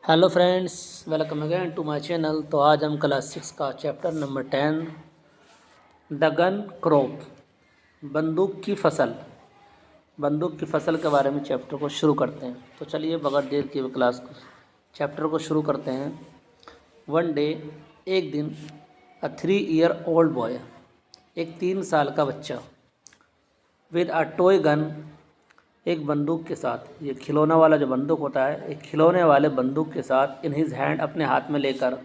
Hello friends, welcome again to my channel. तो आज हम क्लास 6 का chapter number 10 the gun crop, बंदूक की फसल के बारे में चैप्टर को शुरू करते हैं। तो चलिए बगैर देर किए चैप्टर को शुरू करते हैं। वन डे, एक दिन, अ 3 ईयर ओल्ड बॉय, एक 3 साल का बच्चा, विद अ टॉय गन, एक बंदूक के साथ, ये खिलौना वाला जो बंदूक होता है, एक खिलौने वाले बंदूक के साथ, इन हिज हैंड, अपने हाथ में लेकर,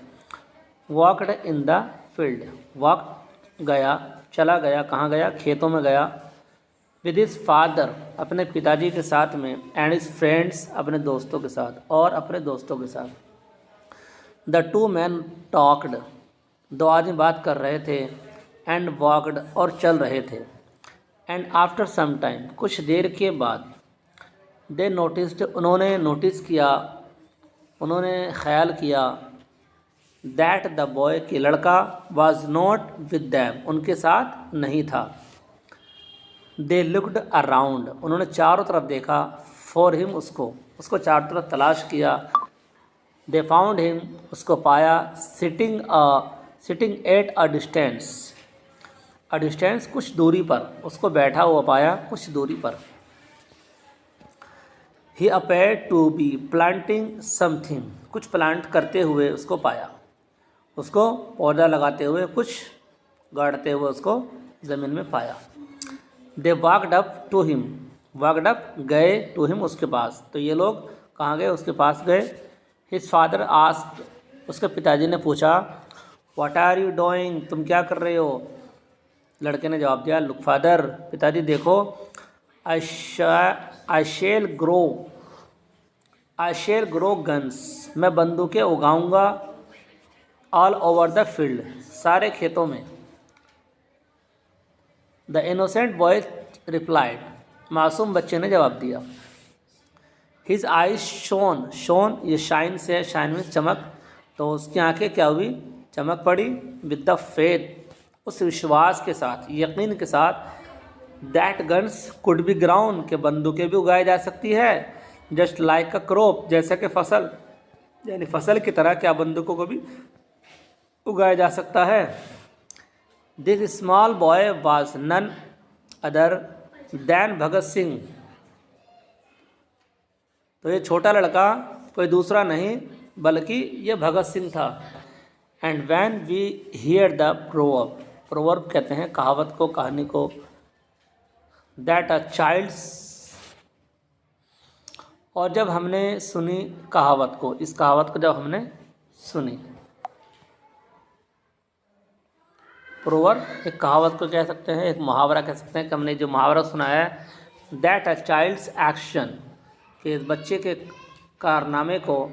walked in the field, walk गया, चला गया, कहाँ गया? खेतों में गया, विद हिज फादर, अपने पिताजी के साथ में, एंड हिज फ्रेंड्स, अपने दोस्तों के साथ, और अपने दोस्तों के साथ। द टू मैन टॉक्ड, दो आदमी बात कर रहे थे, एंड वॉकड, और चल रहे थे, एंड आफ्टर सम टाइम, कुछ देर के बाद, दे नोटिस्ड, उन्होंने नोटिस किया, उन्होंने ख्याल किया, दैट द बॉय, कि लड़का, वाज नॉट विद दैम, उनके साथ नहीं था। दे लुक्ड अराउंड, उन्होंने चारों तरफ देखा, फॉर हिम, उसको चारों तरफ तलाश किया। दे फाउंड हिम, उसको पाया, सिटिंग एट अ डिस्टेंस, कुछ दूरी पर, उसको बैठा हुआ पाया कुछ दूरी पर। He appeared to be planting something, कुछ प्लांट करते हुए उसको पाया, उसको पौधा लगाते हुए, कुछ गाड़ते हुए उसको ज़मीन में पाया। They walked up to him, walked up, गए, टू हिम, उसके पास। तो ये लोग कहाँ गए? उसके पास गए। हिज फादर आस्क्ड, उसके पिताजी ने पूछा, व्हाट आर यू डूइंग, तुम क्या कर रहे हो? लड़के ने जवाब दिया, लुक फादर, पिताजी देखो, आई शेल ग्रो गन्स, मैं बंदूकें उगाऊंगा, ऑल ओवर द फील्ड, सारे खेतों में। द इनोसेंट बॉय रिप्लाइड, मासूम बच्चे ने जवाब दिया। हिज आइज शोन, ये शाइन से, शाइन में चमक, तो उसकी आंखें क्या हुई? चमक पड़ी। विद द फेथ, उस विश्वास के साथ, यकीन के साथ, that guns could be ground, के बंदूकें भी उगाई जा सकती है, जस्ट लाइक अ क्रॉप, जैसे कि फसल, यानी फसल की तरह क्या बंदूकों को भी उगाया जा सकता है। This small boy was none other than Bhagat Singh, तो ये छोटा लड़का कोई दूसरा नहीं बल्कि ये भगत सिंह था। And when we hear the proverb कहते हैं कहावत को, कहानी को, दैट अ चाइल्ड्स, और जब हमने सुनी कहावत को, इस कहावत को जब हमने सुनी, प्रोवर्ब एक कहावत को कह सकते हैं, एक मुहावरा कह सकते हैं कि हमने जो मुहावरा सुना है, दैट अ चाइल्ड्स एक्शन, कि इस बच्चे के कारनामे को,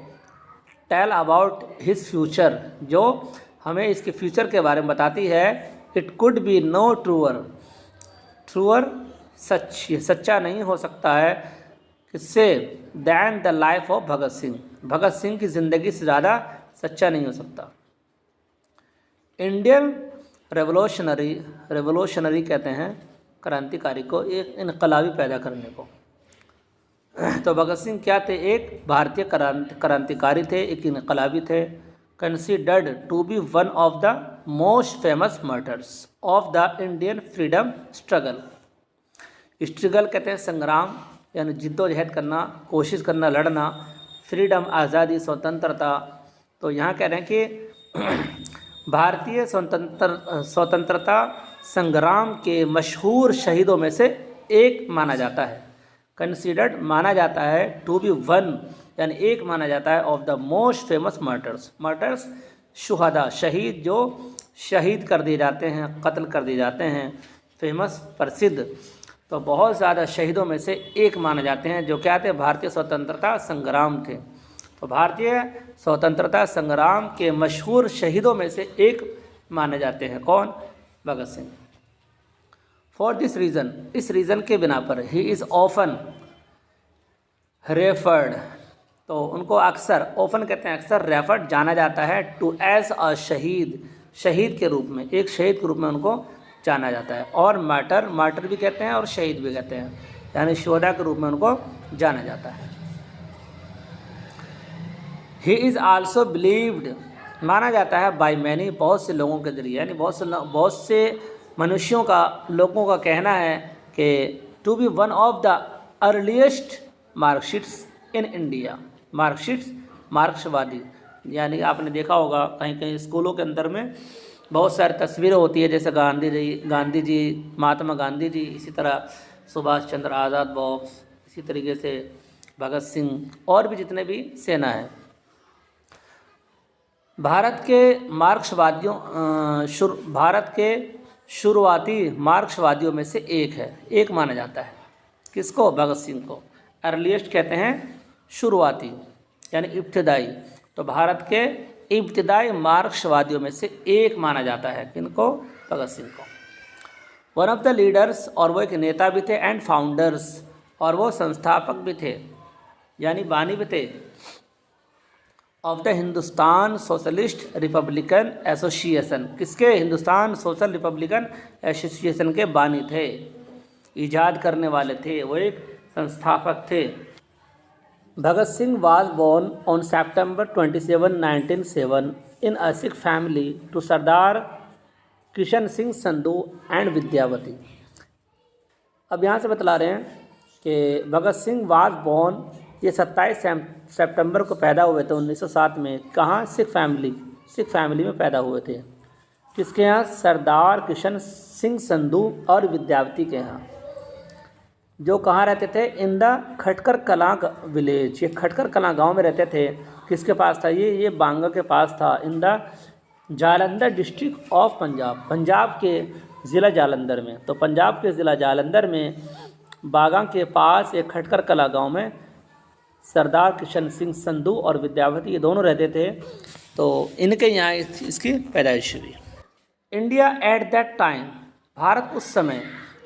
टेल अबाउट हिज फ्यूचर, जो हमें इसके फ्यूचर के बारे में बताती है, it could be no truer सच, ये सच्चा नहीं हो सकता है किससे? Than the life of Bhagat Singh, Bhagat Singh की ज़िंदगी से ज़्यादा सच्चा नहीं हो सकता। इंडियन रेवोल्यूशनरी कहते हैं क्रांतिकारी को, एक इनकलाबी पैदा करने को। तो भगत सिंह क्या थे? एक भारतीय क्रांतिकारी थे, एक इनकलाबी थे। Considered to be one of the most famous martyrs of the Indian freedom struggle कहते हैं संग्राम, यानी जिद्दोजहद करना, कोशिश करना, लड़ना, फ्रीडम, आज़ादी, स्वतंत्रता। तो यहाँ कह रहे हैं कि भारतीय स्वतंत्रता संग्राम के मशहूर शहीदों में से एक माना जाता है। कंसीडर्ड माना जाता है, टू बी वन यानी एक माना जाता है, of the most famous martyrs शुहदा, शहीद, जो शहीद कर दिए जाते हैं, कत्ल कर दिए जाते हैं। फेमस, प्रसिद्ध, तो बहुत ज़्यादा शहीदों में से एक माने जाते हैं, जो क्या थे? भारतीय स्वतंत्रता संग्राम थे। तो भारतीय स्वतंत्रता संग्राम के मशहूर शहीदों में से एक माने जाते हैं। कौन? Bhagat Singh. For this reason, इस रीज़न के बिना पर, ही इज़ ऑफन रेफर्ड, तो उनको अक्सर, ऑफन कहते हैं अक्सर, रेफर्ड जाना जाता है, टू एज अ शहीद के रूप में, एक शहीद के रूप में उनको जाना जाता है। और मार्टर भी कहते हैं और शहीद भी कहते हैं, यानी शोहदा के रूप में उनको जाना जाता है। ही इज़ आल्सो बिलीव्ड, माना जाता है, बाय मैनी, बहुत से लोगों के जरिए, यानी बहुत से मनुष्यों का, लोगों का कहना है कि to be one of the earliest Marxists in India. Marxists मार्क्सवादी, यानी आपने देखा होगा कहीं कहीं स्कूलों के अंदर में बहुत सारी तस्वीरें होती है, जैसे गांधी जी, महात्मा गांधी जी, इसी तरह सुभाष चंद्र आज़ाद बॉक्स, इसी तरीके से भगत सिंह और भी जितने भी सेना है। भारत के शुरुआती मार्क्सवादियों में से एक माना जाता है। किसको? भगत सिंह को। अर्लीस्ट कहते हैं शुरुआती, यानी इब्तिदाई। तो भारत के इब्तिदाई मार्क्सवादियों में से एक माना जाता है। किनको? भगत सिंह को। वन ऑफ द लीडर्स, और वो एक नेता भी थे, एंड फाउंडर्स, और वो संस्थापक भी थे, यानी बानी भी थे, of the Hindustan socialist republican association. किसके? हिंदुस्तान सोशल रिपब्लिकन एसोसिएशन के बानी थे, ईजाद करने वाले थे, वो एक संस्थापक थे। Bhagat Singh was born on September 27, 1907 in a Sikh family to Sardar Kishan Singh Sandhu and Vidyavati. अब यहाँ से बतला रहे हैं कि भगत सिंह वाज बोर्न, ये 27 सितंबर को पैदा हुए थे 1907 में। कहाँ? सिख फैमिली में पैदा हुए थे। किसके यहाँ? सरदार किशन सिंह संधू और विद्यावती के यहाँ, जो कहाँ रहते थे? In the Khatkar Kalan village. ये खटकर कलां गांव में रहते थे। किसके पास था ये बांगा के पास था। In the Jalandhar district of Punjab, Punjab के ज़िला जालंधर में। तो पंजाब के ज़िला जालंधर में बागा के पास एक खटकर कला गांव में सरदार किशन सिंह संधू और विद्यावती, ये दोनों रहते थे। तो इनके यहाँ इसकी पैदाइश हुई। India at that time, Bharat उस समय,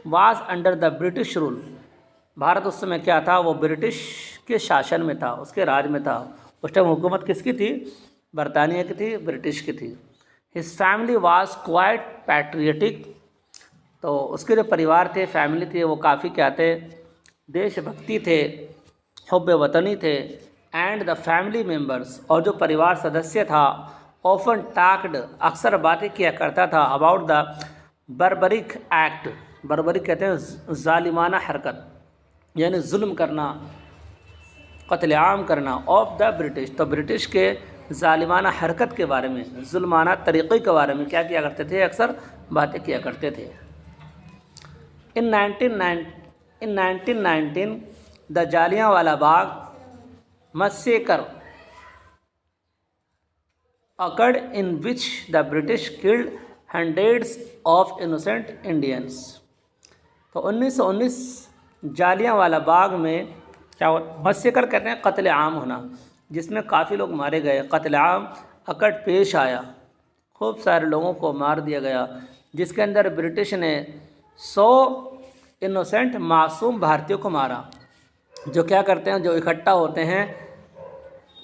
was under the British rule, Bharat उस समय क्या था? वो ब्रिटिश के शासन में था, उसके राज में था। उस टाइम हुकूमत किसकी थी? बरतानिया की थी, ब्रिटिश की थी। His family was quite patriotic, तो उसके जो परिवार थे, फैमिली थी, वो काफ़ी क्या थे? देशभक्ति थे, हुब्बे वतनी थे। एंड द फैमिली मेम्बर्स, और जो परिवार सदस्य था, ऑफन टाक्ड, अक्सर बातें किया करता था, about the Barbarik act, Barbarik कहते हैं जालिमाना हरकत, यानी जुल्म करना, कत्लेआम करना, ऑफ द ब्रिटिश, तो ब्रिटिश के जालिमाना हरकत के बारे में, जुल्माना तरीक़े के बारे में क्या किया करते थे? अक्सर बातें किया करते थे। In 1919 the Jallianwala Bagh massacre occurred in which the British killed hundreds of innocent Indians। तो 1919 जालियांवाला बाग में क्या हुआ? मस्सेकर कहते हैं कत्ल आम होना, जिसमें काफ़ी लोग मारे गए। कत्ल आम अकड़ पेश आया, खूब सारे लोगों को मार दिया गया, जिसके अंदर ब्रिटिश ने 100 इनोसेंट मासूम भारतीयों को मारा, जो क्या करते हैं, जो इकट्ठा होते हैं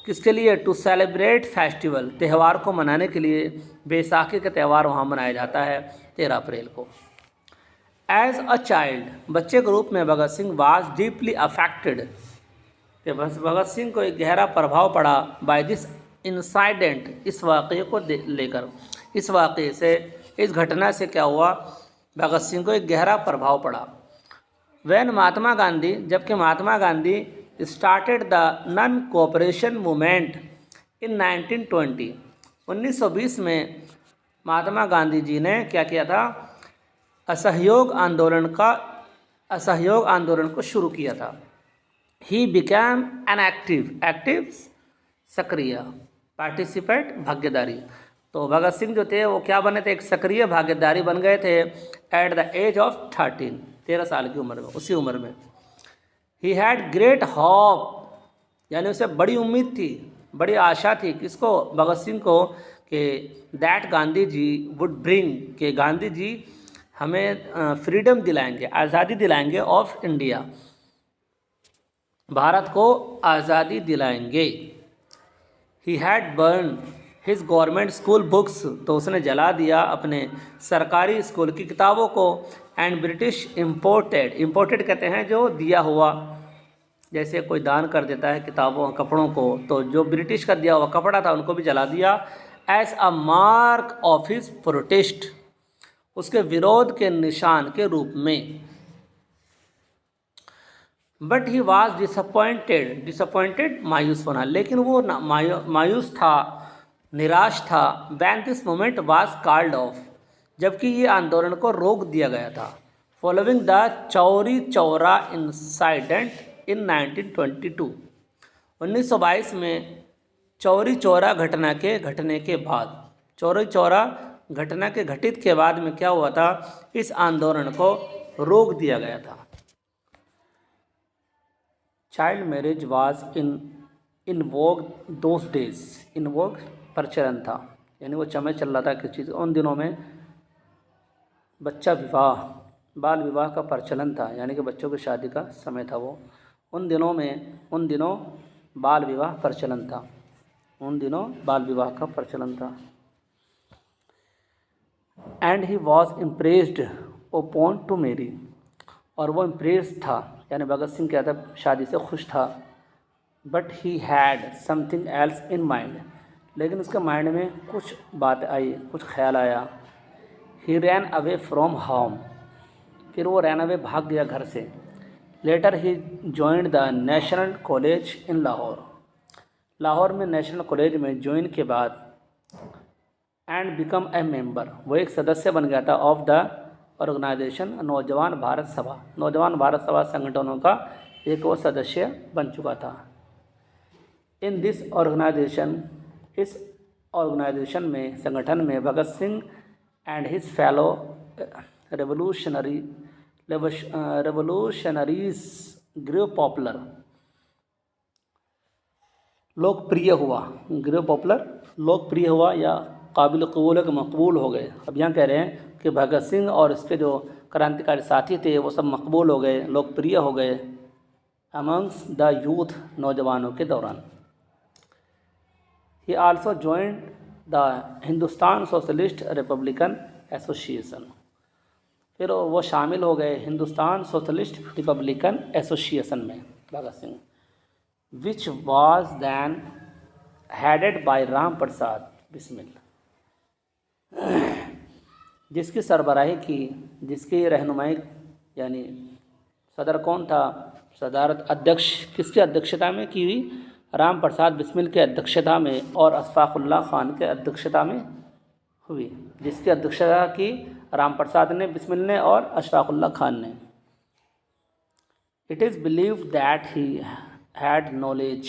किसके लिए? टू सेलिब्रेट फेस्टिवल, त्यौहार को मनाने के लिए। बैसाखी का त्यौहार वहाँ मनाया जाता है 13 अप्रैल को। एज अ चाइल्ड, बच्चे के रूप में Bhagat Singh was deeply affected, कि बस भगत सिंह को एक गहरा प्रभाव पड़ा बाय दिस इंसाइडेंट, इस वाक़े को लेकर। इस वाक़े से, इस घटना से क्या हुआ? भगत सिंह को एक गहरा प्रभाव पड़ा। वैन महात्मा गांधी, जबकि Mahatma Gandhi started the non cooperation movement in 1920, 1920 में महात्मा गांधी जी ने क्या किया था? असहयोग आंदोलन को शुरू किया था। ही बिकैम एन एक्टिव सक्रिय, पार्टिसिपेट भागीदारी। तो भगत सिंह जो थे वो क्या बने थे? एक सक्रिय भागीदारी बन गए थे एट द एज ऑफ 13 साल की उम्र में, उसी उम्र में। ही हैड ग्रेट होप, यानी उसे बड़ी उम्मीद थी, बड़ी आशा थी। किसको? भगत सिंह को, कि that Gandhi ji would bring, कि गांधी जी हमें फ्रीडम दिलाएंगे, आज़ादी दिलाएंगे ऑफ इंडिया, भारत को आज़ादी दिलाएंगे। He had burn his government school books, तो उसने जला दिया अपने सरकारी स्कूल की किताबों को। एंड ब्रिटिश इम्पोर्टेड कहते हैं जो दिया हुआ, जैसे कोई दान कर देता है किताबों कपड़ों को, तो जो ब्रिटिश का दिया हुआ कपड़ा था उनको भी जला दिया as a mark of his protest, उसके विरोध के निशान के रूप में। बट ही वॉज डिसअपॉइंटेड मायूस होना, लेकिन वो मायूस था, निराश था। When this moment was called off, जबकि ये आंदोलन को रोक दिया गया था। फॉलोइंग द चौरी चौरा इंसाइडेंट इन 1922, 1922 में चौरी चौरा घटने के बाद, चौरी चौरा घटना के घटित के बाद में क्या हुआ था, इस आंदोलन को रोक दिया गया था। Child marriage was in vogue those days, in vogue प्रचलन था, यानी वो समय चल रहा था किस चीज़। उन दिनों में बच्चा विवाह, बाल विवाह का प्रचलन था, यानी कि बच्चों की शादी का समय था वो। उन दिनों बाल विवाह प्रचलन था, उन दिनों बाल विवाह का प्रचलन था। And he was impressed open to marry, और वो इम्प्रेस था, यानी भगत सिंह क्या था, शादी से खुश था। But he had something else in mind, लेकिन उसके माइंड में कुछ बात आई, कुछ ख्याल आया। He ran away from home, फिर वो रैन अवे भाग गया घर से। Later he joined the National College in Lahore, Lahore में नेशनल कॉलेज में ज्वाइन के बाद एंड बिकम ए मेंबर, वो एक सदस्य बन गया था ऑफ द ऑर्गेनाइजेशन नौजवान भारत सभा, नौजवान भारत सभा संगठनों का एक वो सदस्य बन चुका था। इन दिस ऑर्गेनाइजेशन, इस ऑर्गेनाइजेशन में, संगठन में Bhagat Singh and his fellow revolutionaries grow popular, लोकप्रिय हुआ, ग्रो पॉपुलर लोकप्रिय हुआ या काबिल कबूल के मकबूल हो गए। अब यहाँ कह रहे हैं कि भगत सिंह और इसके जो क्रांतिकारी साथी थे वो सब मकबूल हो गए, लोकप्रिय हो गए अमंग्स द यूथ, नौजवानों के दौरान। ही also joined the Hindustan socialist republican association, फिर वो शामिल हो गए हिंदुस्तान सोशलिस्ट रिपब्लिकन एसोसिएशन में Bhagat Singh, which was then headed by Ram Prasad Bismil, जिसकी सरबराही की, जिसकी रहनुमाई, यानी सदर कौन था, सदारत अध्यक्ष किसकी अध्यक्षता में की हुई, राम प्रसाद बिस्मिल के अध्यक्षता में और अशफाकुल्लाह खान के अध्यक्षता में हुई, जिसकी अध्यक्षता की राम प्रसाद ने, बिस्मिल ने और अशफाकुल्लाह खान ने। It is believe that he had knowledge,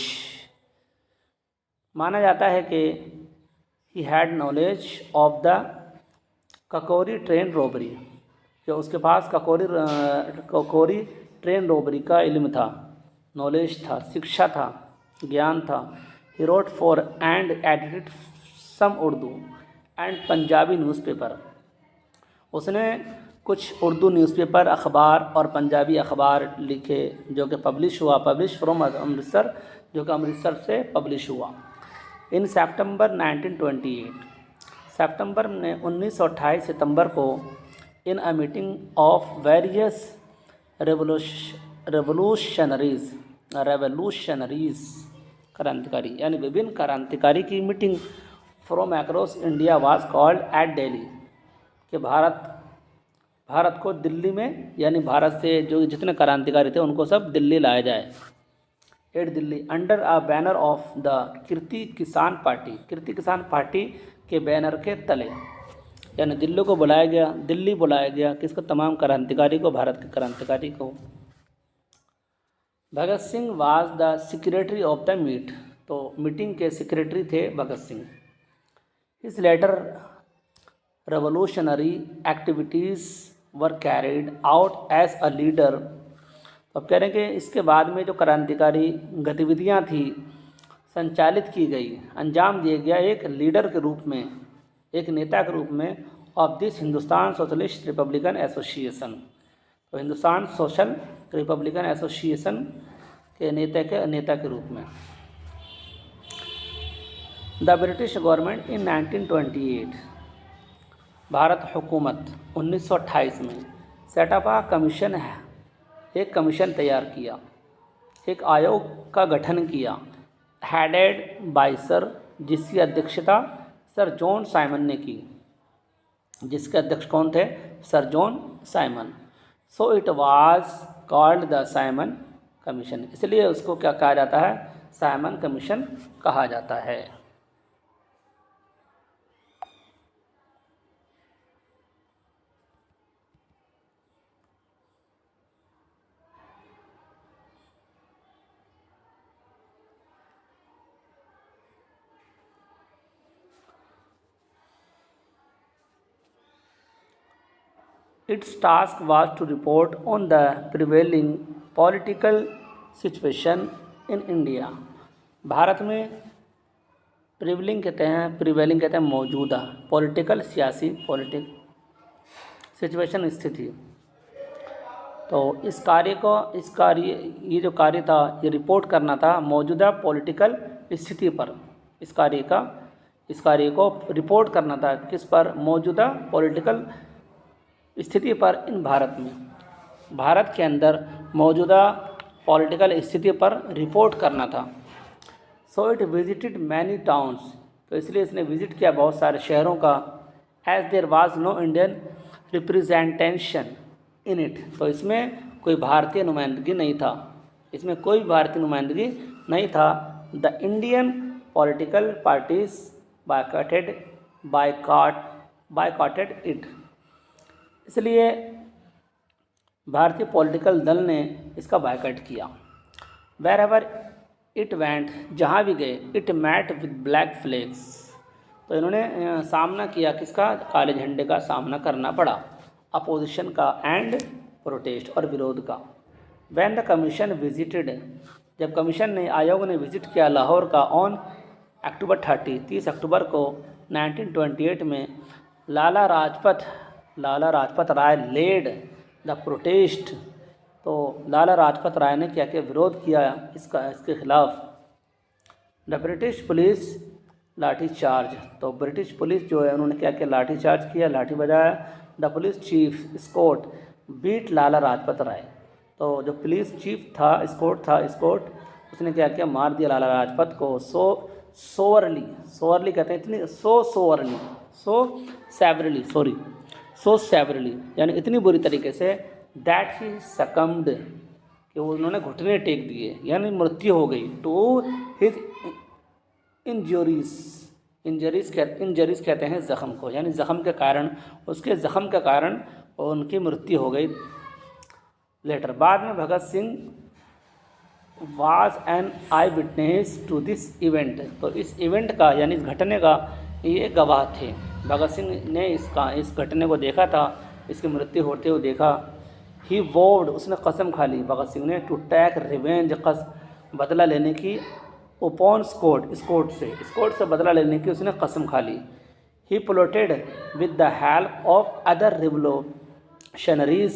माना जाता है कि he had knowledge of the Kakori train robbery, कि उसके पास ककोरी ट्रेन रॉबरी का इल्म था, नॉलेज था, शिक्षा था, ज्ञान था। He wrote for and edited some Urdu and Punjabi newspaper, उसने कुछ उर्दू न्यूज़पेपर, अखबार और पंजाबी अखबार लिखे जो कि पब्लिश फ्रॉम अमृतसर, जो कि अमृतसर से पब्लिश हुआ। इन सितंबर 1928, सितंबर ने 1928 सितंबर को, in a meeting of various revolutionaries क्रांतिकारी, यानी विभिन्न क्रांतिकारी की meeting from across India was called at Delhi, कि भारत को दिल्ली में, यानी भारत से जो जितने क्रांतिकारी थे उनको सब दिल्ली लाया जाए, at Delhi, under a banner of the Kirti Kisan party, Kirti Kisan party के बैनर के तले, यानी दिल्ली बुलाया गया किसको, तमाम क्रांतिकारी को, भारत के क्रांतिकारी को। Bhagat Singh was the secretary of the meet, तो मीटिंग के सेक्रेटरी थे भगत सिंह। इस later revolutionary activities were carried out as a leader, तो अब कह रहे हैं कि इसके बाद में जो क्रांतिकारी गतिविधियां थी संचालित की गई, अंजाम दिया गया एक लीडर के रूप में, एक नेता के रूप में, of this Hindustan socialist republican association, तो हिंदुस्तान सोशल रिपब्लिकन एसोसिएशन के नेता के रूप में। The British government in 1928, Bharat हुकूमत 1928 में सेटअप अ कमीशन है, एक कमीशन तैयार किया, एक आयोग का गठन किया, हेडेड बाय सर, जिसकी अध्यक्षता सर जॉन साइमन ने की। जिसके अध्यक्ष कौन थे? Sir John Simon. So it was called the Simon commission, इसलिए उसको क्या कहा जाता है? साइमन कमीशन कहा जाता है। Its task was to report on the prevailing political situation in India। Bharat में प्रिवेलिंग कहते हैं मौजूदा, पॉलिटिकल सियासी सिचुएशन स्थिति। तो इस ये जो कार्य था, ये रिपोर्ट करना था मौजूदा पॉलिटिकल स्थिति पर। इस कार्य को रिपोर्ट करना था किस पर? मौजूदा पॉलिटिकल स्थिति पर इन भारत में, भारत के अंदर मौजूदा पॉलिटिकल स्थिति पर रिपोर्ट करना था। So it visited many towns, तो इसलिए इसने विजिट किया बहुत सारे शहरों का। As there was no Indian representation in it, तो इसमें कोई भारतीय नुमाइंदगी नहीं था, the Indian political parties boycotted it, इसलिए भारतीय पॉलिटिकल दल ने इसका बायकॉट किया। वेर एवर इट वेंट, जहाँ भी गए, it met with black flags, तो इन्होंने सामना किया किसका? काले झंडे का सामना करना पड़ा, अपोजिशन का एंड प्रोटेस्ट, और विरोध का। व्हेन द कमीशन विजिटेड, जब कमीशन ने, आयोग ने विजिट किया लाहौर का ऑन अक्टूबर 30 अक्टूबर को 1928 में, लाला राजपत राय लेड द प्रोटेस्ट, तो लाला लाजपत राय ने क्या किया? विरोध किया इसके खिलाफ। द ब्रिटिश पुलिस लाठी चार्ज, तो ब्रिटिश पुलिस जो है उन्होंने क्या किया? लाठी चार्ज किया, लाठी बजाया। The police chief Scott beat Lala Lajpat Rai, तो जो पुलिस चीफ था, स्कॉट, उसने क्या किया? मार दिया लाला लाजपत को। सोवरली कहते हैं इतनी, सो सेवरली यानी इतनी बुरी तरीके से, दैट ही सकम्ड, कि उन्होंने घुटने टेक दिए, यानी मृत्यु हो गई। टू हिज इंजरीज कहते हैं ज़ख़म को, यानी ज़ख़म के कारण, उसके ज़ख़म के कारण उनकी मृत्यु हो गई। लेटर, बाद में Bhagat Singh was an eye witness to this event, तो इस इवेंट का यानी इस घटने का ये गवाह थे। भगत सिंह ने इस घटने को देखा था, इसकी मृत्यु होते हुए देखा। ही वोव्ड, उसने कसम खा ली भगत सिंह ने, टू टेक रिवेंज, बदला लेने की, अपॉन स्कॉट से बदला लेने की उसने कसम खा ली। He plotted with the help of other revolutionaries,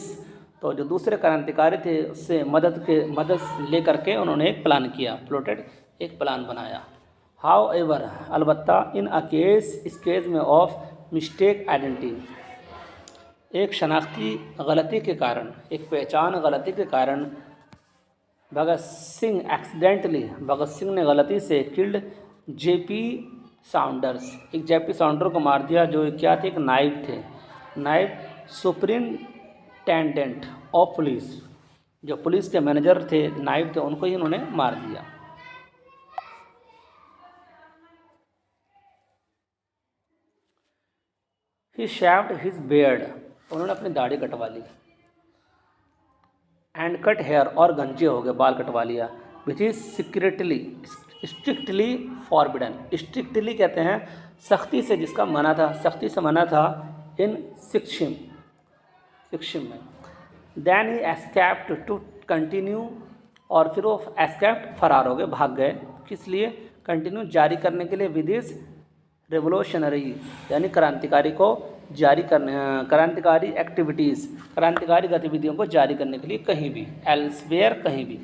तो जो दूसरे क्रांतिकारी थे उससे मदद लेकर के उन्होंने एक प्लान किया, प्लॉटेड एक प्लान बनाया। हाउ एवर, अलबत्ता, इन अ केस, इस केस में, ऑफ मिस्टेक आइडेंटिटी, एक शनाख्ती गलती के कारण, एक पहचान गलती के कारण, भगत सिंह ने गलती से किल्ड जेपी साउंडर्स, एक जेपी साउंडर को मार दिया, जो क्या थे? एक नायब सुपरिंटेंडेंट ऑफ पुलिस, जो पुलिस के मैनेजर थे, नायब थे, उनको ही उन्होंने मार दिया। ही शेव्ड हिज बियर्ड, उन्होंने अपनी दाढ़ी कटवा ली। एंड कट हेयर, और गंजे हो गए, बाल कटवा लिया। Which is strictly forbidden, strictly कहते हैं सख्ती से, जिसका मना था, सख्ती से मना था, इन सिक्किम में। Then he escaped to continue, और फिर वो एस्केप्ड, फरार हो गए, भाग गए, किस लिए? कंटिन्यू, जारी करने के लिए, विद इज रेवोल्यूशनरी, यानी क्रांतिकारी को जारी करने, क्रांतिकारी एक्टिविटीज़, क्रांतिकारी गतिविधियों को जारी करने के लिए, कहीं भी, एल्सवेयर, कहीं भी।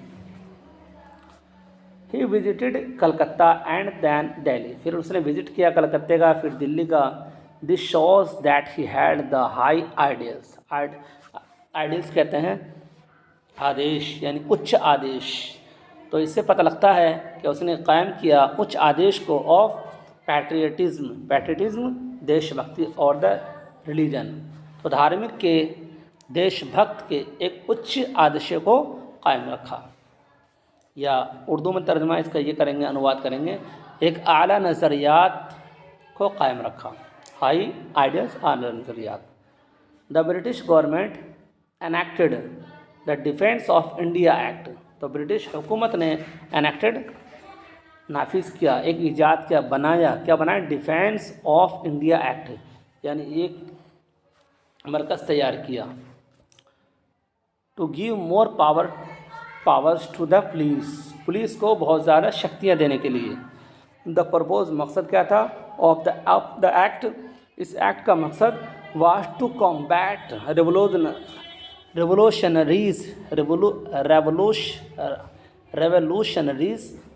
He visited Calcutta and then Delhi, फिर उसने विजिट किया कलकत्ते का, फिर दिल्ली का। This shows that he had the high ideals, ideals कहते हैं आदेश, यानी उच्च आदेश, तो इससे पता लगता है कि उसने कायम किया उच्च आदेश को ऑफ पैट्रियटिज्म देशभक्ति और द रिलीजन। तो धार्मिक के देशभक्त के एक उच्च आदर्श को कायम रखा, या उर्दू में तर्जमा इसका ये करेंगे, अनुवाद करेंगे, एक आला नज़रियात को कायम रखा, हाई आइडियल्स, आला नज़रियात। The British government enacted the defence of India act. तो ब्रिटिश हुकूमत ने एनेक्टेड नाफिज किया, एक ईजाद किया, बनाया, क्या बनाया, डिफेंस ऑफ इंडिया एक्ट, यानी एक मरकज़ तैयार किया, to give more powers to the police को बहुत ज़्यादा शक्तियाँ देने के लिए। द पर्पज़, मकसद क्या था, ऑफ द एक्ट, इस एक्ट का मकसद was to combat revolutionaries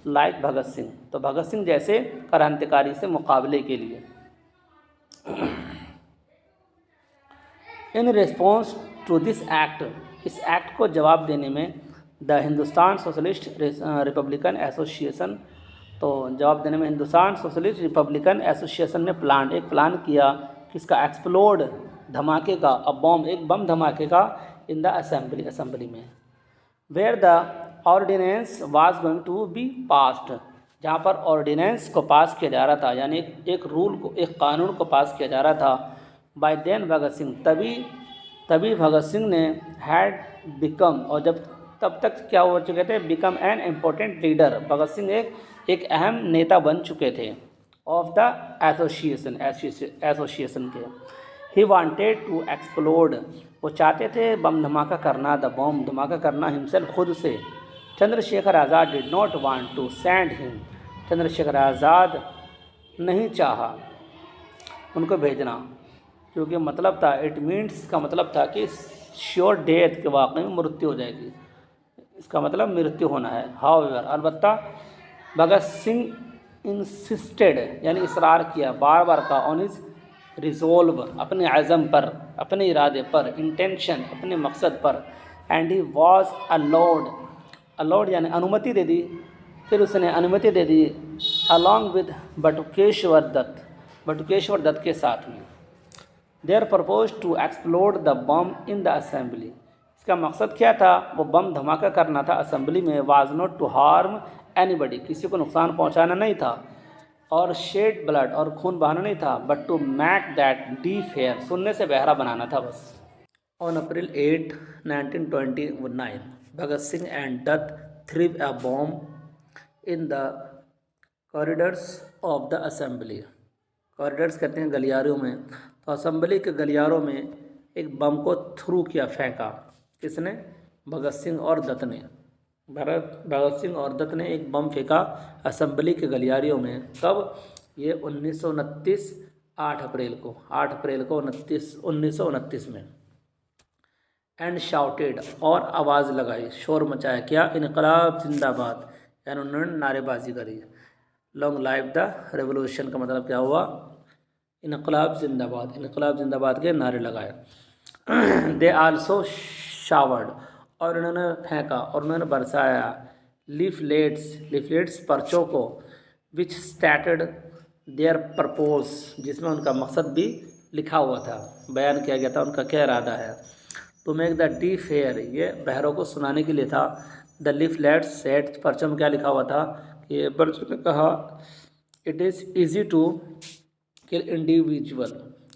like Bhagat Singh. तो भगत सिंह जैसे क्रांतिकारी से मुकाबले के लिए। In response to this act, इस एक्ट को जवाब देने में the Hindustan socialist republican association, तो जवाब देने में हिंदुस्तान सोशलिस्ट रिपब्लिकन एसोसिएशन ने एक प्लान किया किसका, एक्सप्लोड, धमाके का, एक बम धमाके का इन द असेंबली में, where the ordinance was going to be passed, जहाँ पर ऑर्डिनेंस को पास किया जा रहा था, यानी एक रूल को, एक कानून को पास किया जा रहा था। बाय देन भगत सिंह, तभी भगत सिंह ने हैड बिकम, और तब तक क्या हो चुके थे, become an important leader, Bhagat Singh एक अहम नेता बन चुके थे ऑफ द एसोसिएशन के। ही वांटेड टू एक्सप्लोड, वो चाहते थे बम धमाका करना, द बम धमाका करना हिमसेल्फ, खुद से। Chandrashekhar Azad did not want to send him, Chandrashekhar Azad नहीं चाहा उनको भेजना, क्योंकि मतलब था, इट मीन्स का मतलब था कि श्योर डेथ, के वाकई में मृत्यु हो जाएगी, इसका मतलब मृत्यु होना है। हाउएवर, अलबत्ता भगत सिंह इंसिस्टेड, यानी इसरार किया बार बार का, ऑन हिज रिजोल्व, अपने अज़म पर, अपने इरादे पर, इंटेंशन, अपने मकसद पर, एंड ही वॉज अलाउड यानी अनुमति दे दी, फिर उसने अनुमति दे दी अलॉन्ग विद बटुकेश्वर दत्त के साथ में। There propose to explode the bomb in the assembly, इसका मकसद क्या था, वो बम धमाका करना था असेंबली में। Was not to harm anybody, किसी को नुकसान पहुंचाना नहीं था, और शेड ब्लड, और खून बहाना नहीं था, but to make that deaf hear, सुनने से बहरा बनाना था बस। On April 8, 1929 Bhagat Singh and Dutt threw a bomb in the corridors of the assembly. Corridors कहते हैं गलियारों में, तो असेंबली के गलियारों में एक बम को थ्रू किया, फेंका, किसने, भगत सिंह और दत्त ने। भगत सिंह और दत्त ने एक बम फेंका असेंबली के गलियारों में। कब, ये 1929 8 अप्रैल को 1929 में। एंड शाउटेड, और आवाज़ लगाई, शोर मचाया, क्या, इनकलाब जिंदाबाद, यानी उन्होंने नारेबाजी करी। लॉन्ग लाइव द रेवोल्यूशन का मतलब क्या हुआ, इनकलाब जिंदाबाद के नारे लगाए। दे आल्सो शावर्ड, और उन्होंने फेंका, और उन्होंने बरसाया लीफलेट्स पर्चों को, विच स्टेटेड देयर प्रपोज, जिसमें उनका मकसद भी लिखा हुआ था, बयान किया गया था उनका क्या इरादा है। To make the deaf hear, ये बहरों को सुनाने के लिए था। द लीफलेट्स सेट, पर्चों में क्या लिखा हुआ था, ये पर्चों ने कहा, it is easy to kill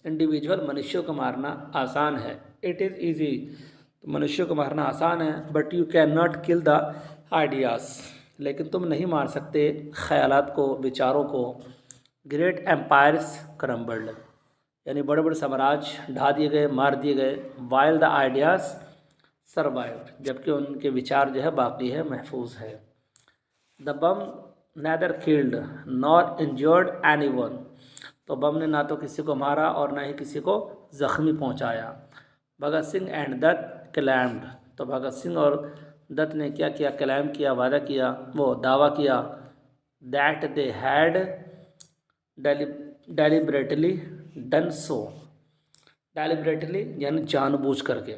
individual, मनुष्यों को मारना आसान है। इट इज़ ईजी, तो मनुष्यों को मारना आसान है, but you can not kill the ideas, लेकिन तुम नहीं मार सकते ख्यालात को, विचारों को। ग्रेट एम्पायर्स क्रम्बल्ड, यानी बड़े बड़े साम्राज्य ढा दिए गए, मार दिए गए। वाइल द आइडियाज़ सर्वाइव्ड, जबकि उनके विचार जो है बाकी है, महफूज है। The bomb neither killed nor injured anyone, तो बम ने ना तो किसी को मारा और ना ही किसी को ज़ख्मी पहुंचाया। भगत सिंह एंड दत्त क्लेम्ड, तो भगत सिंह और दत्त ने क्या किया, क्लेम किया, वादा किया, वो दावा किया, that they had deliberately done so, deliberately यानी जानबूझ करके।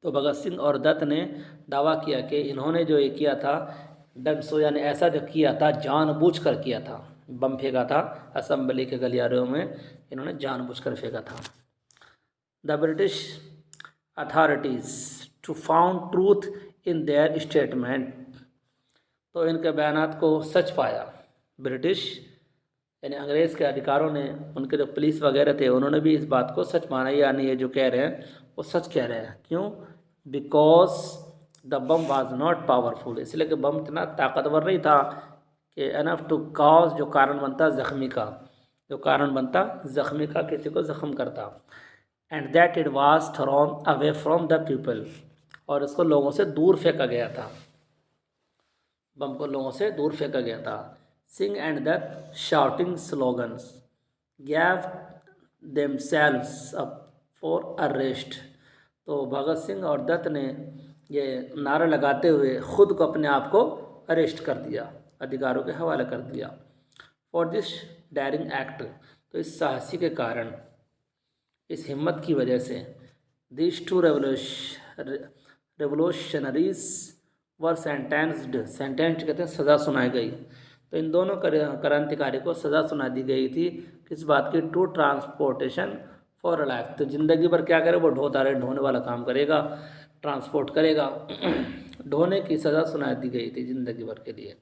तो भगत सिंह और दत्त ने दावा किया कि इन्होंने जो ये किया था, डन सो यानी ऐसा जो किया था, जानबूझकर किया था। बम फेंका था असेंबली के गलियारों में, इन्होंने जानबूझकर फेंका था। The British authorities to found truth in their statement, तो इनके बयानात को सच पाया। ब्रिटिश यानी अंग्रेज़ के अधिकारों ने, उनके जो पुलिस वगैरह थे, उन्होंने भी इस बात को सच माना, यानी ये जो कह रहे हैं वो सच कह रहे हैं। क्यों? Because the bomb was not powerful, इसलिए कि बम इतना ताकतवर नहीं था कि एनफ टू कॉज, जो कारण बनता ज़ख्मी का, जो कारण बनता ज़ख्मी का, किसी को ज़ख्म करता। And that it was thrown away from the people, और इसको लोगों से दूर फेंका गया था, बम को लोगों से दूर फेंका गया था। Singh and Dutt shouting slogans gave themselves up for arrest, तो भगत सिंह और दत्त ने ये नारा लगाते हुए खुद को, अपने आप को अरेस्ट कर दिया, अधिकारों के हवाले कर दिया। फॉर दिस डेयरिंग एक्ट, तो इस साहसी के कारण, इस हिम्मत की वजह से, this two revolutionaries were sentenced कहते हैं सज़ा सुनाई गई। तो इन दोनों क्रांतिकारी को सज़ा सुना दी गई थी, किस बात की? टू ट्रांसपोर्टेशन फॉर लाइफ, तो ज़िंदगी भर क्या करे वो? ढोने वाला काम करेगा, ट्रांसपोर्ट करेगा। ढोने की सज़ा सुना दी गई थी ज़िंदगी भर के लिए।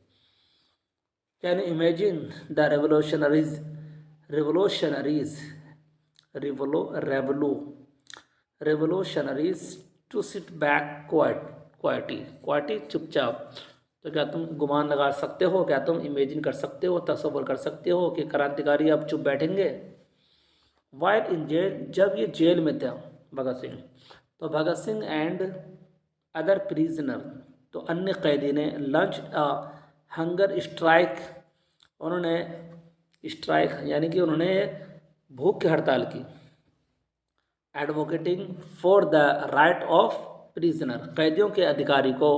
Can you imagine the revolutionaries to sit back quietly चुपचाप, तो क्या तुम गुमान लगा सकते हो, क्या तुम इमेजिन कर सकते हो, तस्वर कर सकते हो कि क्रांतिकारी अब चुप बैठेंगे? वाइल इन जेल, जब ये जेल में था भगत सिंह, तो Bhagat Singh and other prisoner, तो अन्य कैदी ने लंच हंगर स्ट्राइक, उन्होंने स्ट्राइक यानी कि उन्होंने भूख की हड़ताल की। Advocating for the right of prisoner, कैदियों के अधिकारी को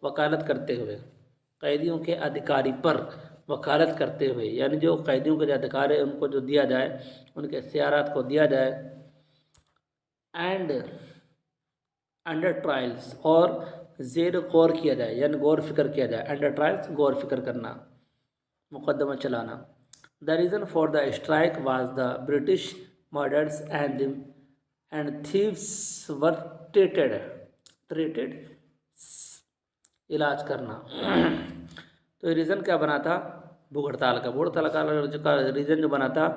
वकालत करते हुए, कैदियों के अधिकारी पर वकालत करते हुए, यानी जो कैदियों के जो अधिकार है उनको जो दिया जाए, उनके इख्तियारात को दिया जाए। एंड अंडर ट्रायल्स, और जेर गौर किया जाए, यानी गौर फिक्र किया जाए। अंडर ट्रायल्स गौर फिक्र करना, मुकदमा चलाना। The reason for the strike was the British murders and thieves were treated इलाज करना। तो ये रीज़न क्या बना था? भूख हड़ताल का रीज़न जो बना था,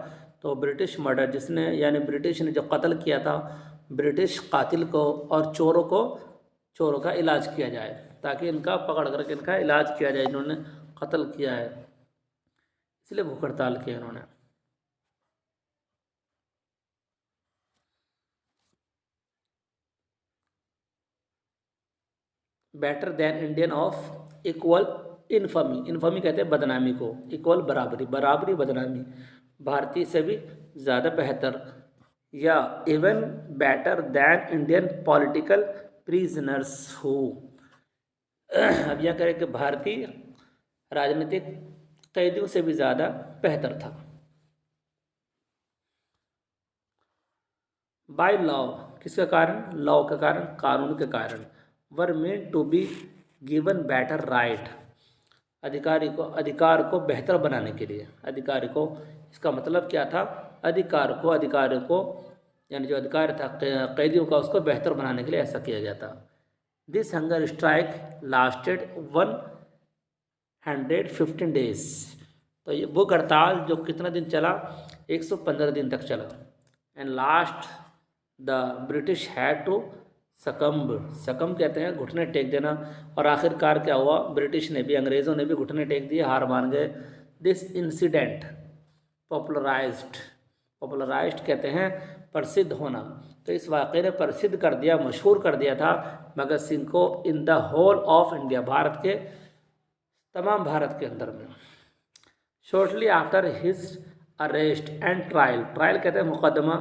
तो ब्रिटिश मर्डर, जिसने यानी ब्रिटिश ने जो कत्ल किया था, ब्रिटिश कातिल को और चोरों का इलाज किया जाए, ताकि इनका पकड़ करके इनका इलाज किया जाए, इन्होंने कत्ल किया है, इसलिए भूख हड़ताल किया इन्होंने। Better than Indian of equal infamy कहते हैं बदनामी को, इक्वल बराबरी बदनामी, भारतीय से भी ज़्यादा बेहतर, या even better than Indian political prisoners हो। अब यह करें कि भारतीय राजनीतिक कैदियों से भी ज़्यादा बेहतर था। बाय लॉ, किसके कारण? लॉ के कारण, कानून के कारण। Were meant to be given better right, अधिकार को बेहतर बनाने के लिए, अधिकारी को, इसका मतलब क्या था? अधिकारियों को यानी जो अधिकार था कैदियों का, उसको बेहतर बनाने के लिए ऐसा किया गया था। This hunger strike lasted 115 days, तो ये भूख हड़ताल जो कितना दिन चला? 115 दिन तक चला। And last the British had to succumb कहते हैं घुटने टेक देना, और आखिरकार क्या हुआ? ब्रिटिश ने भी, अंग्रेज़ों ने भी घुटने टेक दिए, हार मान गए। दिस इंसिडेंट पॉपुलराइज्ड कहते हैं प्रसिद्ध होना, तो इस वाक़े ने प्रसिद्ध कर दिया, मशहूर कर दिया था भगत सिंह को in the whole of India, तमाम भारत के अंदर में। Shortly after his arrest and trial कहते हैं मुकदमा,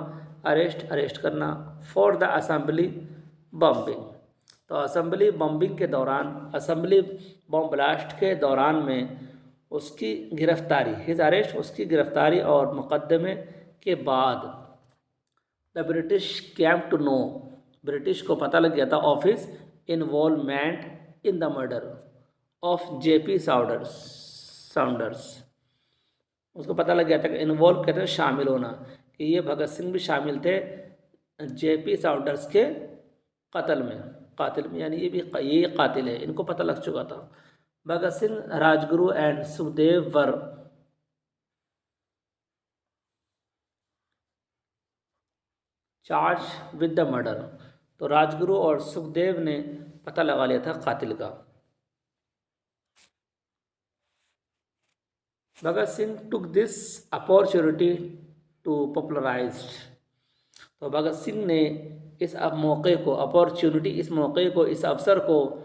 अरेस्ट करना। फॉर द असेंबली बम्बिंग, तो असेंबली बम्बिंग के दौरान, असेंबली बम ब्लास्ट के दौरान में उसकी गिरफ्तारी, हिज अरेस्ट, उसकी गिरफ्तारी और मुकदमे के बाद the British came to know, British को पता लग गया था of his involvement in the murder, of JP Saunders. उसको पता लग गया था कि इन्वॉल्व कहते हैं शामिल होना, कि ये भगत सिंह भी शामिल थे जेपी साउंडर्स के कातिल में, यानी ये कातिल है, इनको पता लग चुका था। Bhagat Singh, Rajguru and Sukhdev were charge with the murder. तो राजगुरु और सुखदेव ने पता लगा लिया था कातिल का। Bhagat Singh took this opportunity to popularize. तो भगत सिंह ने इस मौके को, इस अवसर को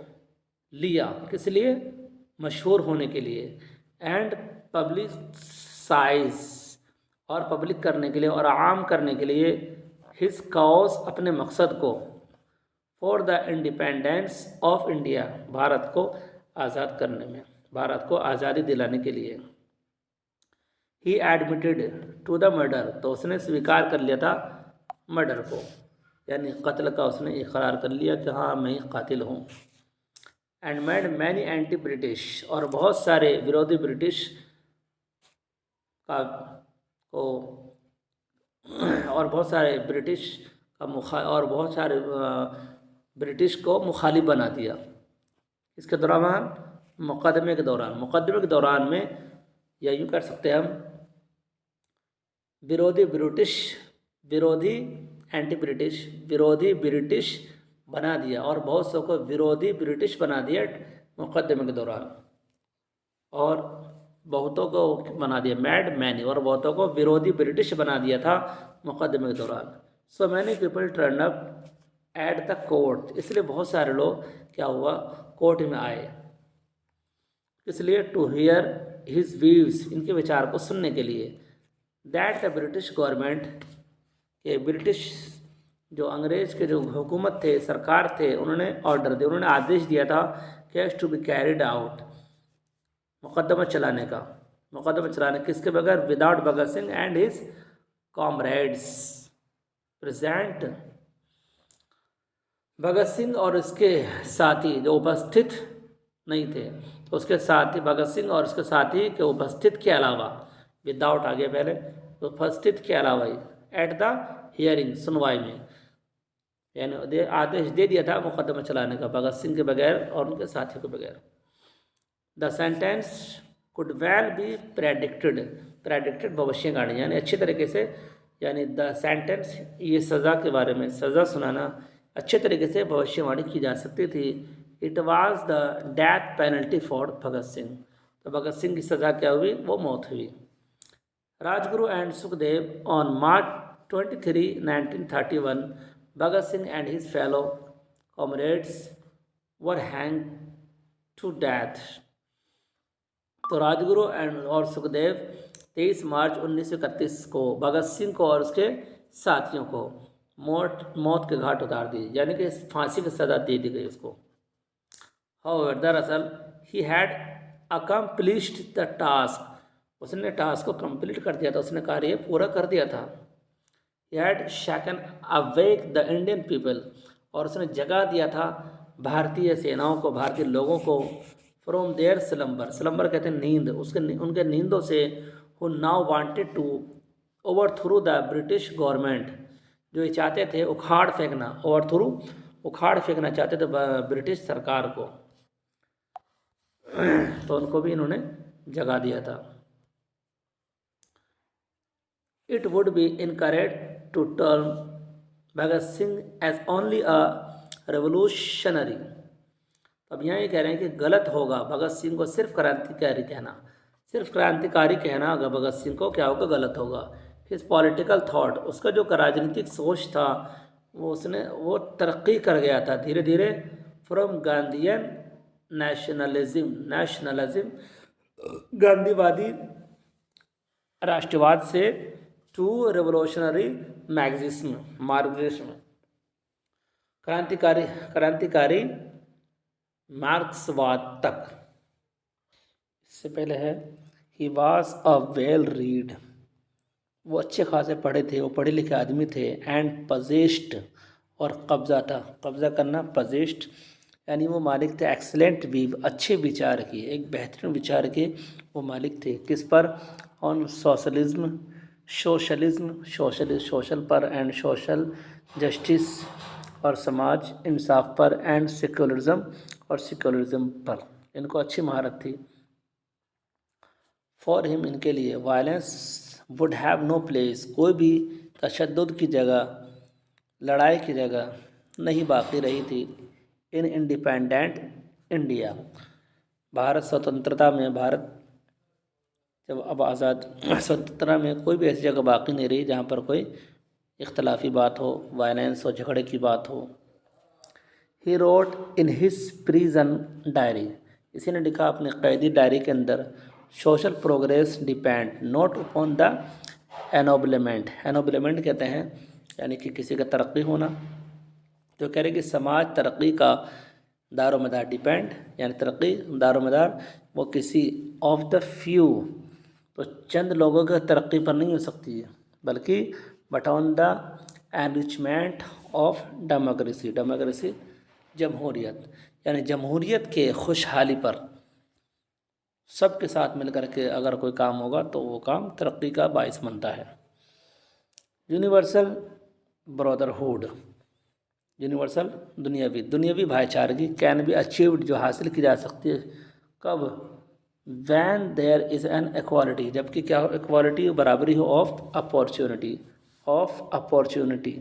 लिया, किस लिए? मशहूर होने के लिए। एंड पब्लिसाइज, और पब्लिक करने के लिए और आम करने के लिए, हिज कॉज, अपने मकसद को, for the independence of India, Bharat को आज़ाद करने में, भारत को आज़ादी दिलाने के लिए। He admitted to the murder, तो उसने स्वीकार कर लिया था मर्डर को, यानी कत्ल का उसने इकरार कर लिया कि हाँ मैं ही कातिल हूँ। And made many anti British, और बहुत सारे विरोधी ब्रिटिश का को और बहुत सारे ब्रिटिश को मुखालिफ बना दिया। इसके दौरान मुकदमे के दौरान में, या यूँ कर सकते हैं हम, विरोधी ब्रिटिश बना दिया, और बहुत सौ को विरोधी ब्रिटिश बना दिया मुकदमे के दौरान, और बहुतों को बना दिया मैड मैनी, और बहुतों को विरोधी ब्रिटिश बना दिया था मुकदमे के दौरान। So many people turn up at the court, इसलिए बहुत सारे लोग क्या हुआ, कोर्ट में आए, इसलिए टू हियर हिज व्यूज, इनके विचार को सुनने के लिए। दैट द ब्रिटिश गवर्नमेंट, के ब्रिटिश जो अंग्रेज के जो हुकूमत थे, सरकार थे, उन्होंने आदेश दिया था case to be carried out, मुकदमा चलाने किसके बगैर? Without Bhagat Singh and his comrades present. Bhagat Singh और उसके साथी जो उपस्थित नहीं थे, तो उसके साथी, भगत सिंह और उसके साथी के उपस्थित के अलावा, विदाउट आगे पहले, उपस्थित के अलावा, एट द हियरिंग, सुनवाई में, यानी आदेश दे दिया था मुकदमा चलाने का भगत सिंह के बगैर और उनके साथियों के बगैर। The sentence could well B predicted भविष्यवाणी, यानी अच्छे तरीके से, यानी द सेंटेंस, ये सज़ा के बारे में, सज़ा सुनाना अच्छे तरीके से भविष्यवाणी की जा सकती थी। It was the death penalty for Bhagat Singh, तो भगत सिंह की सज़ा क्या हुई? वो मौत हुई। Rajguru and Sukhdev on March 23, 1931, Bhagat Singh and his fellow comrades were hang to death. तो राजगुरु और सुखदेव 23 मार्च 1931 को भगत सिंह को और उसके साथियों को मौत के घाट उतार दी, यानी कि फांसी की सज़ा दे दी गई उसको। हाउएवर, दरअसल he had accomplished the task, उसने टास्क को कंप्लीट कर दिया था, उसने कार्य पूरा कर दिया था। He had shaken awake the Indian people, और उसने जगा दिया था भारतीय सेनाओं को, भारतीय लोगों को, फ्रॉम देयर स्लम्बर कहते हैं नींद, उनके नींदों से, who now wanted to overthrow the British government, जो ये चाहते थे उखाड़ फेंकना चाहते थे ब्रिटिश सरकार को, तो उनको भी इन्होंने जगा दिया था। It would be incorrect to term Bhagat Singh as only a revolutionary. अब यहाँ ये कह रहे हैं कि गलत होगा भगत सिंह को सिर्फ क्रांतिकारी कहना, अगर भगत सिंह को क्या होगा? गलत होगा। हिज पॉलिटिकल थॉट, उसका जो राजनीतिक सोच था, वो तरक्की कर गया था धीरे धीरे, फ्रॉम गांधीयन नेशनलिज्म, गांधीवादी राष्ट्रवाद से, टू रेवोल्यूशनरी मार्क्सिज्म, क्रांतिकारी मार्क्सवाद तक। इससे पहले है he was a well read, वो अच्छे खासे पढ़े थे, वो पढ़े लिखे आदमी थे। एंड पजेस्ट, और कब्जा करना, पजेस्ट यानी वो मालिक थे एक्सीलेंट वीव, अच्छे विचार के, एक बेहतरीन विचार के वो मालिक थे। किस पर? ऑन सोशलिज्म, सोशल पर, एंड सोशल जस्टिस और समाज इंसाफ पर, एंड सेक्युलरिज्म और सेक्युलरिज्म पर। इनको अच्छी महारत थी। फॉर हिम, इनके लिए, violence would have no place, कोई भी तशद्दुद की जगह, लड़ाई की जगह नहीं बाकी रही थी। इन इंडिपेंडेंट इंडिया, भारत स्वतंत्रता में, भारत जब अब आज़ाद स्वतंत्रता में कोई भी ऐसी जगह बाकी नहीं रही जहाँ पर कोई इख्तलाफी बात हो, वायलेंस हो, झगड़े की बात हो। He wrote in his prison diary, इसी ने लिखा अपने कैदी डायरी के अंदर, social progress depend not upon the ennoblement, ennoblement कहते हैं यानी कि किसी का तरक्की होना, तो कह रहे कि समाज तरक्की का दारोमदार, डिपेंड यानी तरक्की, दारोमदार वो किसी ऑफ द फ्यू, तो चंद लोगों के तरक्की पर नहीं हो सकती है, बल्कि but on the enrichment of democracy, democracy जमहूरियत, यानी जमहूरियत के खुशहाली पर सबके साथ मिलकर के अगर कोई काम होगा तो वो काम तरक्की का बायस बनता है। यूनिवर्सल ब्रदरहुड, यूनिवर्सल दुनियावी भाईचारगी, कैन बी अचीव्ड, जो हासिल की जा सकती है, कब? When there is an equality, जबकि क्या हो? इक्वालिटी, बराबरी हो ऑफ अपॉर्चुनिटी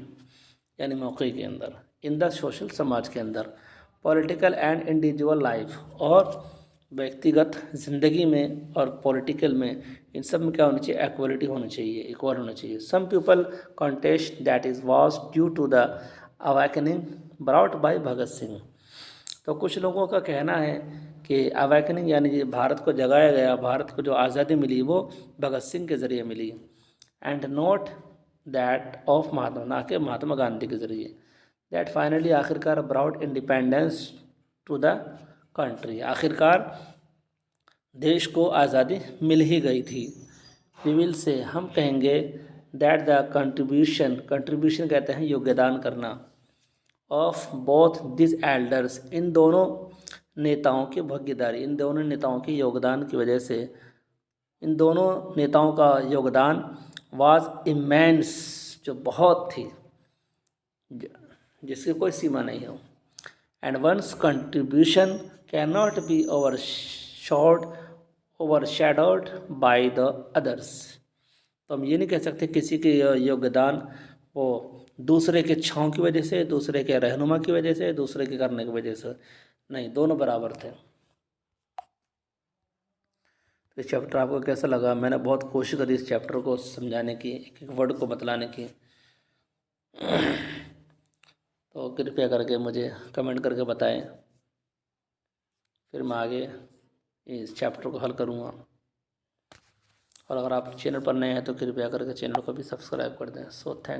यानी मौके के अंदर, इन द सोशल, समाज के अंदर, पॉलिटिकल एंड इंडिविजुअल लाइफ, और व्यक्तिगत ज़िंदगी में और पॉलिटिकल में, इन सब में क्या होनी चाहिए? इक्वालिटी होनी चाहिए, इक्वल होना चाहिए। Some people contest that is was due to the awakening brought by Bhagat Singh, तो कुछ लोगों का कहना है कि अवेकनिंग यानी भारत को जगाया गया, भारत को जो आज़ादी मिली वो भगत सिंह के ज़रिए मिली, and not that of Mahatma, ना के महात्मा गांधी के ज़रिए, दैट फाइनली, आखिरकार, brought independence to the country, आखिरकार देश को आज़ादी मिल ही गई थी। वी विल से, हम कहेंगे, दैट द कंट्रीब्यूशन कहते हैं योगदान करना, ऑफ बोथ दिस एल्डर्स, इन दोनों नेताओं की भागीदारी, इन दोनों नेताओं के योगदान की वजह से, इन दोनों नेताओं का योगदान वाज इमेंस, जो बहुत थी, जिसकी कोई सीमा नहीं हो, and one's contribution can not be overshadowed by the others, तो हम ये नहीं कह सकते किसी के योगदान वो दूसरे के छाँव की वजह से, दूसरे के रहनुमा की वजह से, दूसरे के करने की वजह से, नहीं, दोनों बराबर थे। तो इस चैप्टर आपको कैसा लगा? मैंने बहुत कोशिश करी इस चैप्टर को समझाने की, एक एक वर्ड को बतलाने की, तो कृपया करके मुझे कमेंट करके बताएं, फिर मैं आगे इस चैप्टर को हल करूँगा। और अगर आप चैनल पर नए हैं तो कृपया करके चैनल को भी सब्सक्राइब कर दें। So thank